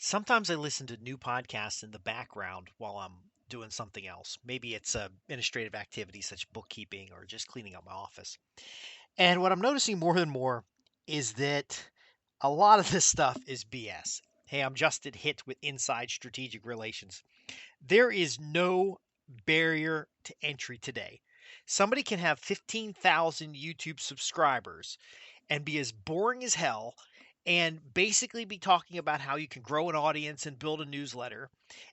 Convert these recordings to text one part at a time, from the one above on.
Sometimes I listen to new podcasts in the background while I'm doing something else. Maybe it's administrative activities such as bookkeeping or just cleaning up my office. And what I'm noticing more and more is that a lot of this stuff is BS. Hey, I'm Justin Hitt with Inside Strategic Relations. There is no barrier to entry today. Somebody can have 15,000 YouTube subscribers and be as boring as hell and basically be talking about how you can grow an audience and build a newsletter,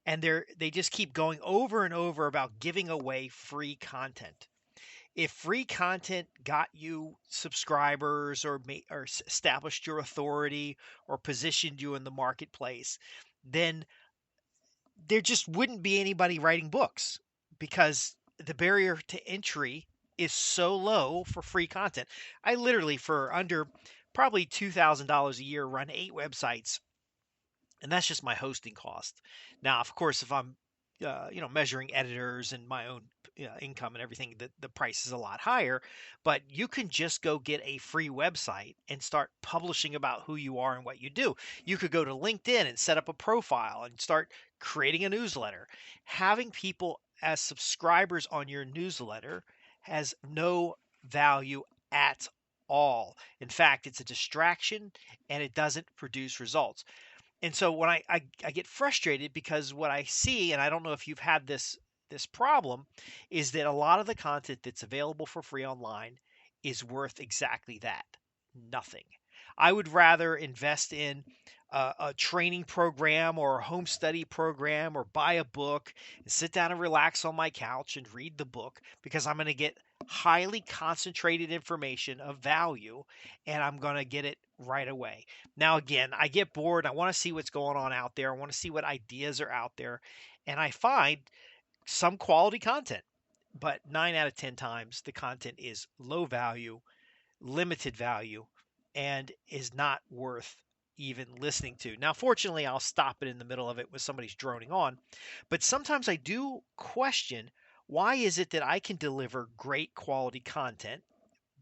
and they just keep going over and over about giving away free content. If free content got you subscribers or established your authority or positioned you in the marketplace, then there just wouldn't be anybody writing books because the barrier to entry is so low for free content. I literally, for under probably $2,000 a year, run 8 websites, and that's just my hosting cost. Now, of course, if I'm measuring editors and my own income and everything, the price is a lot higher. But you can just go get a free website and start publishing about who you are and what you do. You could go to LinkedIn and set up a profile and start creating a newsletter. Having people as subscribers on your newsletter has no value at all. In fact, it's a distraction and it doesn't produce results. And so when I get frustrated because what I see, and I don't know if you've had this problem, is that a lot of the content that's available for free online is worth exactly that, nothing. I would rather invest in a training program or a home study program or buy a book and sit down and relax on my couch and read the book because I'm going to get highly concentrated information of value and I'm going to get it right away. Now, again, I get bored. I want to see what's going on out there. I want to see what ideas are out there. And I find some quality content, but 9 out of 10 times the content is low value, limited value, and is not worth even listening to. Now, fortunately, I'll stop it in the middle of it when somebody's droning on, but sometimes I do question why is it that I can deliver great quality content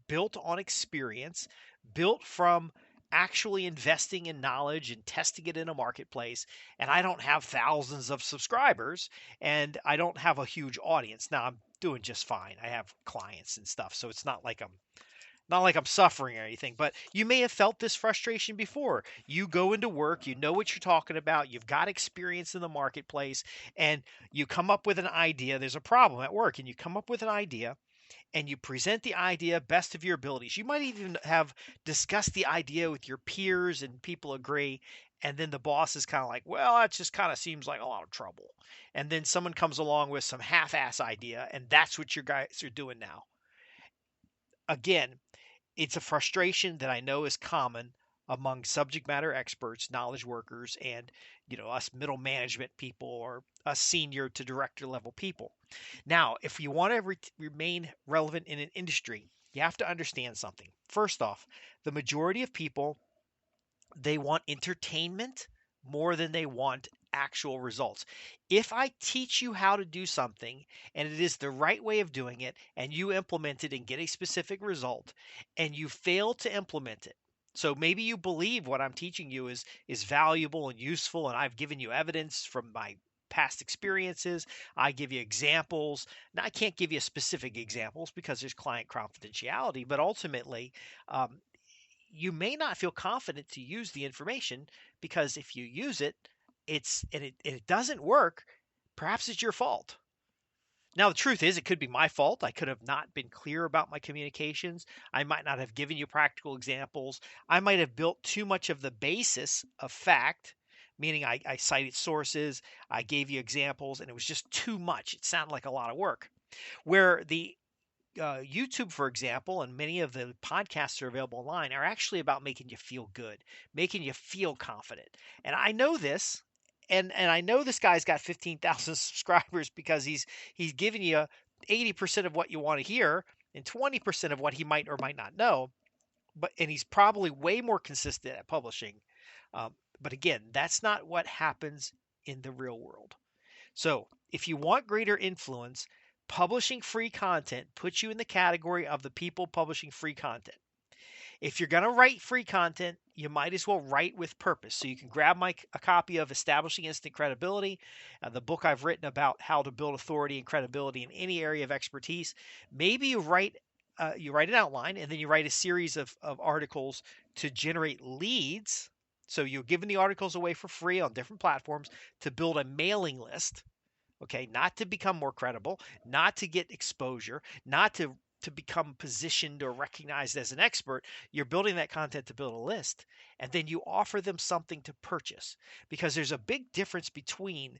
built on experience, built from actually investing in knowledge and testing it in a marketplace. And I don't have thousands of subscribers and I don't have a huge audience. Now I'm doing just fine. I have clients and stuff. So it's not like I'm suffering or anything, but you may have felt this frustration before. You go into work, you know what you're talking about, you've got experience in the marketplace, and you come up with an idea. There's a problem at work, and you come up with an idea and you present the idea best of your abilities. You might even have discussed the idea with your peers and people agree. And then the boss is kind of like, well, that just kind of seems like a lot of trouble. And then someone comes along with some half ass idea, and that's what your guys are doing now. Again, it's a frustration that I know is common among subject matter experts, knowledge workers, and us middle management people or us senior to director level people. Now, if you want to remain relevant in an industry, you have to understand something. First off, the majority of people, they want entertainment more than they want actual results. If I teach you how to do something and it is the right way of doing it and you implement it and get a specific result and you fail to implement it. So maybe you believe what I'm teaching you is valuable and useful and I've given you evidence from my past experiences. I give you examples. Now I can't give you specific examples because there's client confidentiality, but ultimately you may not feel confident to use the information because if you use it, it doesn't work, perhaps it's your fault. Now the truth is it could be my fault. I could have not been clear about my communications. I might not have given you practical examples. I might have built too much of the basis of fact, meaning I cited sources, I gave you examples, and it was just too much. It sounded like a lot of work. Where the YouTube, for example, and many of the podcasts that are available online are actually about making you feel good, making you feel confident. And I know this, and I know this guy's got 15,000 subscribers because he's giving you 80% of what you want to hear and 20% of what he might or might not know. And he's probably way more consistent at publishing. But again, that's not what happens in the real world. So, if you want greater influence, publishing free content puts you in the category of the people publishing free content. If you're going to write free content, you might as well write with purpose. So you can grab a copy of Establishing Instant Credibility, the book I've written about how to build authority and credibility in any area of expertise. Maybe you write an outline, and then you write a series of articles to generate leads. So you're giving the articles away for free on different platforms to build a mailing list. Okay, not to become more credible, not to get exposure, not to become positioned or recognized as an expert. You're building that content to build a list, and then you offer them something to purchase, because there's a big difference between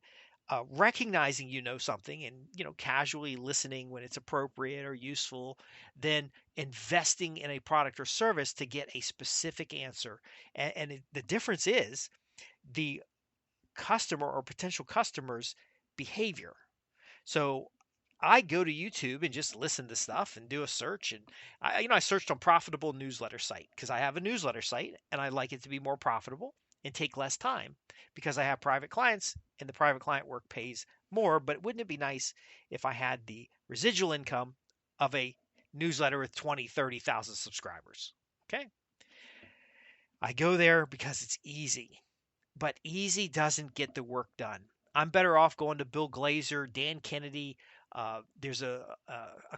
recognizing you know something and casually listening when it's appropriate or useful, than investing in a product or service to get a specific answer. The difference is the customer or potential customer's behavior. So I go to YouTube and just listen to stuff and do a search. And I searched on profitable newsletter site because I have a newsletter site and I like it to be more profitable and take less time because I have private clients and the private client work pays more. But wouldn't it be nice if I had the residual income of a newsletter with 20, 30,000 subscribers? Okay. I go there because it's easy, but easy doesn't get the work done. I'm better off going to Bill Glazer, Dan Kennedy. There's a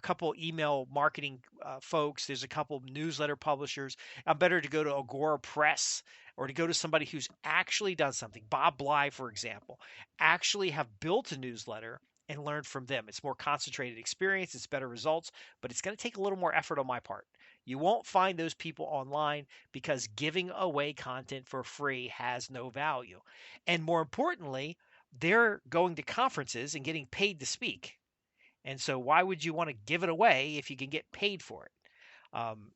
couple email marketing folks. There's a couple newsletter publishers. I'm better to go to Agora Press or to go to somebody who's actually done something. Bob Bly, for example, actually have built a newsletter and learned from them. It's more concentrated experience, it's better results, but it's going to take a little more effort on my part. You won't find those people online because giving away content for free has no value. And more importantly, they're going to conferences and getting paid to speak. And so, why would you want to give it away if you can get paid for it? Um,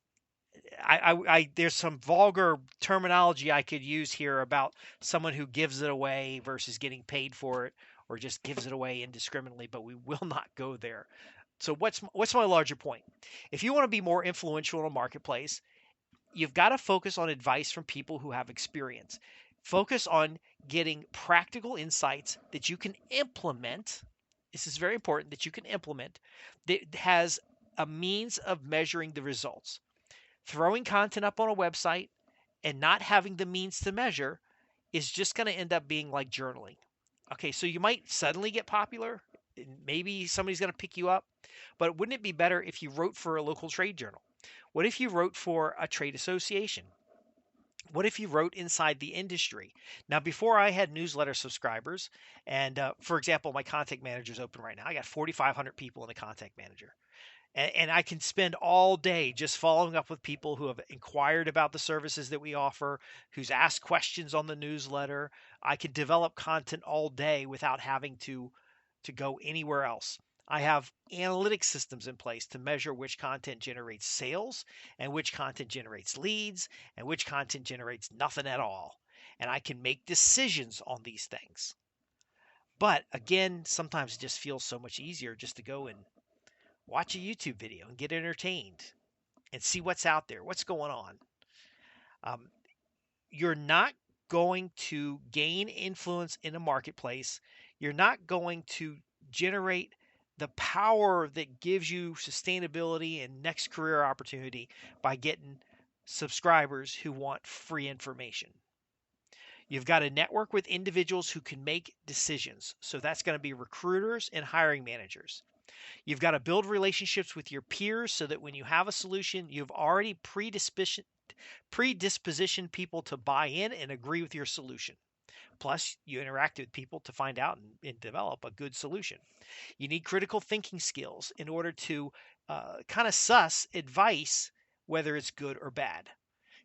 there's some vulgar terminology I could use here about someone who gives it away versus getting paid for it, or just gives it away indiscriminately. But we will not go there. So, what's my larger point? If you want to be more influential in a marketplace, you've got to focus on advice from people who have experience. Focus on getting practical insights that you can implement. This is very important, that you can implement, that has a means of measuring the results. Throwing content up on a website and not having the means to measure is just going to end up being like journaling. Okay, so you might suddenly get popular. Maybe somebody's going to pick you up. But wouldn't it be better if you wrote for a local trade journal? What if you wrote for a trade association? What if you wrote inside the industry? Now, before I had newsletter subscribers, and for example, my contact manager is open right now. I got 4,500 people in the contact manager. And I can spend all day just following up with people who have inquired about the services that we offer, who's asked questions on the newsletter. I can develop content all day without having to go anywhere else. I have analytic systems in place to measure which content generates sales and which content generates leads and which content generates nothing at all. And I can make decisions on these things. But again, sometimes it just feels so much easier just to go and watch a YouTube video and get entertained and see what's out there, what's going on. Um, you're not going to gain influence in a marketplace. You're not going to generate the power that gives you sustainability and next career opportunity by getting subscribers who want free information. You've got to network with individuals who can make decisions. So that's going to be recruiters and hiring managers. You've got to build relationships with your peers so that when you have a solution, you've already predispositioned people to buy in and agree with your solution. Plus, you interact with people to find out and develop a good solution. You need critical thinking skills in order to kind of suss advice, whether it's good or bad.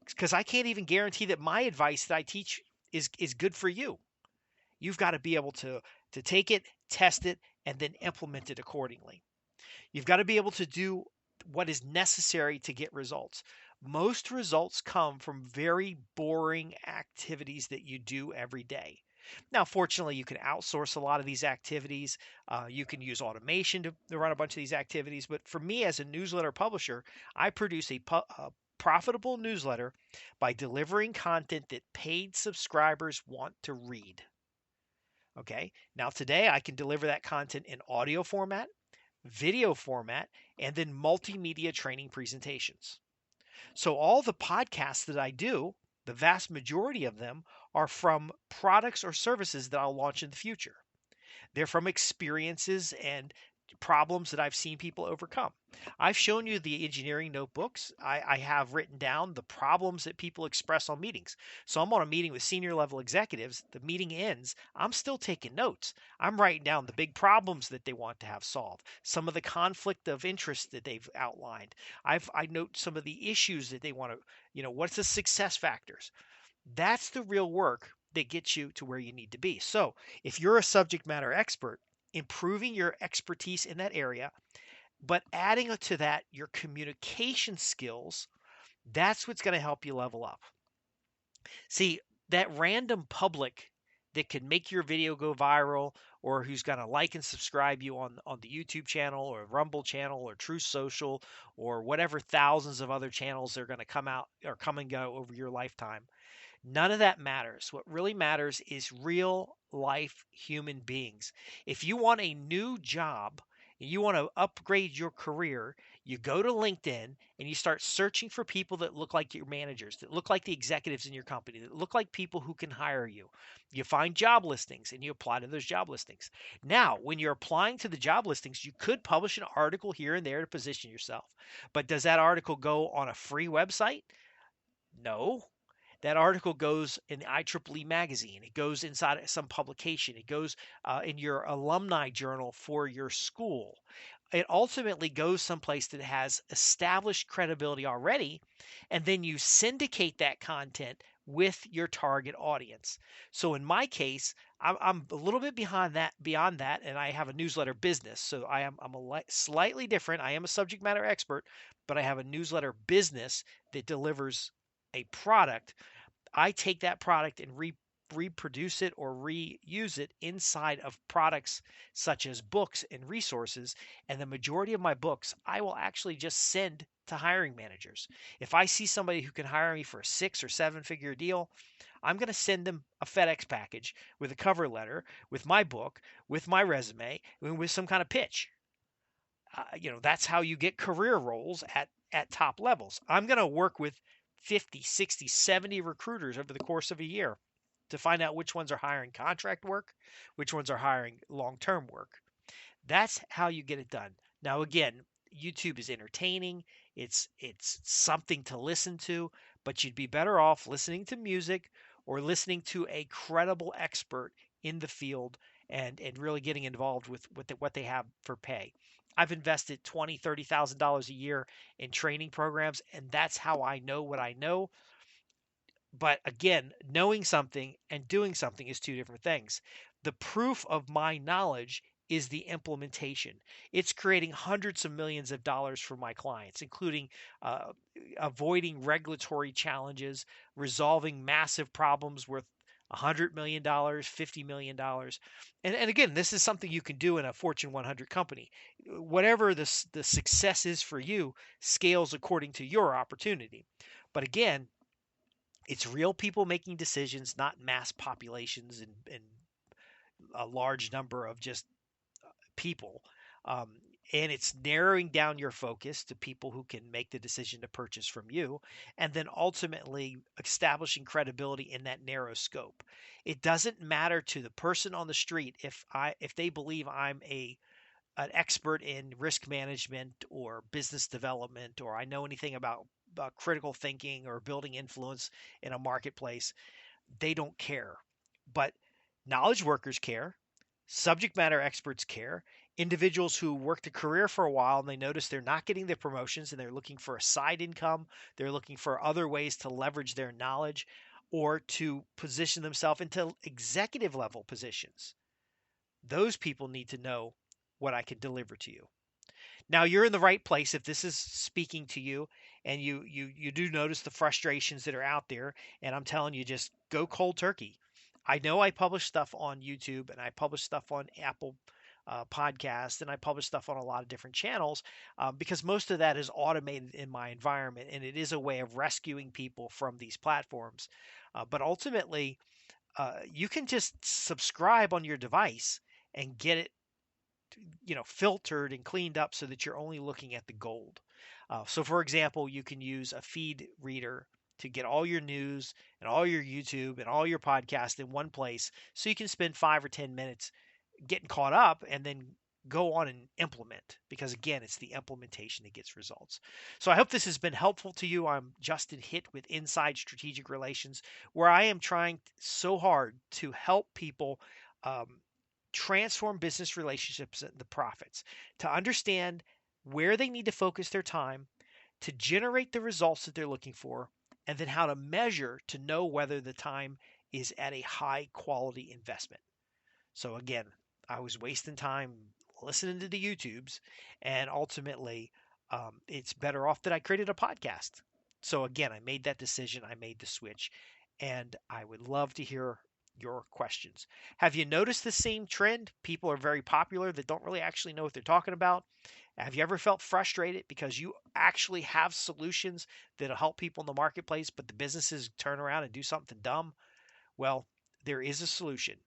Because I can't even guarantee that my advice that I teach is good for you. You've got to be able to take it, test it, and then implement it accordingly. You've got to be able to do what is necessary to get results. Most results come from very boring activities that you do every day. Now, fortunately, you can outsource a lot of these activities. You can use automation to run a bunch of these activities. But for me, as a newsletter publisher, I produce a profitable newsletter by delivering content that paid subscribers want to read. Okay, now today I can deliver that content in audio format, video format, and then multimedia training presentations. So all the podcasts that I do, the vast majority of them are from products or services that I'll launch in the future. They're from experiences and problems that I've seen people overcome. I've shown you the engineering notebooks. I have written down the problems that people express on meetings. So I'm on a meeting with senior level executives. The meeting ends. I'm still taking notes. I'm writing down the big problems that they want to have solved, some of the conflict of interest that they've outlined. I note some of the issues that they want to, what's the success factors. That's the real work that gets you to where you need to be. So, if you're a subject matter expert, improving your expertise in that area, but adding to that your communication skills, that's what's going to help you level up. See, that random public that can make your video go viral or who's going to like and subscribe you on the YouTube channel or Rumble channel or Truth Social or whatever thousands of other channels are going to come out or come and go over your lifetime. None of that matters. What really matters is real life human beings. If you want a new job, you want to upgrade your career, you go to LinkedIn and you start searching for people that look like your managers, that look like the executives in your company, that look like people who can hire you. You find job listings and you apply to those job listings. Now, when you're applying to the job listings, you could publish an article here and there to position yourself. But does that article go on a free website? No. That article goes in the IEEE magazine. It goes inside some publication. It goes in your alumni journal for your school. It ultimately goes someplace that has established credibility already, and then you syndicate that content with your target audience. So in my case, I'm a little bit beyond that, and I have a newsletter business. So slightly different. I am a subject matter expert, but I have a newsletter business that delivers a product. I take that product and reproduce it or reuse it inside of products such as books and resources. And the majority of my books, I will actually just send to hiring managers. If I see somebody who can hire me for a 6 or 7 figure deal, I'm going to send them a FedEx package with a cover letter, with my book, with my resume, and with some kind of pitch. That's how you get career roles at top levels. I'm going to work with 50, 60, 70 recruiters over the course of a year to find out which ones are hiring contract work, which ones are hiring long-term work. That's how you get it done. Now again, YouTube is entertaining. It's something to listen to, but you'd be better off listening to music or listening to a credible expert in the field and really getting involved with what they have for pay. I've invested $20,000-$30,000 a year in training programs, and that's how I know what I know. But again, knowing something and doing something is two different things. The proof of my knowledge is the implementation. It's creating hundreds of millions of dollars for my clients, including uh, avoiding regulatory challenges, resolving massive problems worth $100 million, $50 million. And again, this is something you can do in a Fortune 100 company. Whatever the success is for you scales according to your opportunity. But again, it's real people making decisions, not mass populations and a large number of just people. Um, and it's narrowing down your focus to people who can make the decision to purchase from you, and then ultimately establishing credibility in that narrow scope. It doesn't matter to the person on the street if they believe I'm an expert in risk management or business development, or I know anything about critical thinking or building influence in a marketplace. They don't care. But knowledge workers care, subject matter experts care, individuals who worked a career for a while and they notice they're not getting the promotions and they're looking for a side income, they're looking for other ways to leverage their knowledge or to position themselves into executive level positions. Those people need to know what I can deliver to you. Now you're in the right place if this is speaking to you and you do notice the frustrations that are out there, and I'm telling you, just go cold turkey. I know I publish stuff on YouTube and I publish stuff on Apple Podcast and I publish stuff on a lot of different channels because most of that is automated in my environment and it is a way of rescuing people from these platforms. But ultimately, you can just subscribe on your device and get it filtered and cleaned up so that you're only looking at the gold. So, for example, you can use a feed reader to get all your news and all your YouTube and all your podcast in one place so you can spend 5 or 10 minutes getting caught up and then go on and implement, because again, it's the implementation that gets results. So I hope this has been helpful to you. I'm Justin Hitt with Inside Strategic Relations, where I am trying so hard to help people um, transform business relationships and the profits, to understand where they need to focus their time to generate the results that they're looking for, and then how to measure to know whether the time is at a high quality investment. So again, I was wasting time listening to the YouTubes, and ultimately, it's better off that I created a podcast. So again, I made that decision. I made the switch, and I would love to hear your questions. Have you noticed the same trend? People are very popular that don't really actually know what they're talking about. Have you ever felt frustrated because you actually have solutions that'll help people in the marketplace, but the businesses turn around and do something dumb? Well, there is a solution.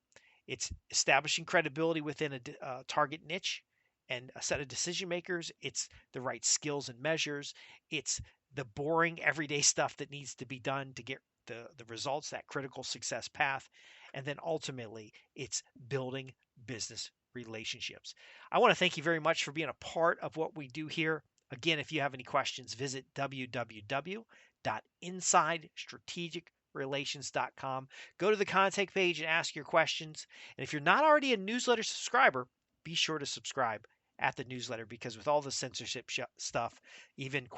It's establishing credibility within a target niche and a set of decision makers. It's the right skills and measures. It's the boring everyday stuff that needs to be done to get the results, that critical success path. And then ultimately, it's building business relationships. I want to thank you very much for being a part of what we do here. Again, if you have any questions, visit www.insidestrategicrelations.com. Go to the contact page and ask your questions. And if you're not already a newsletter subscriber, be sure to subscribe at the newsletter, because with all the censorship stuff, even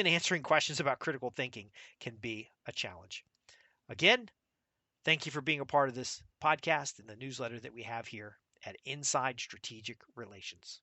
answering questions about critical thinking can be a challenge. Again, thank you for being a part of this podcast and the newsletter that we have here at Inside Strategic Relations.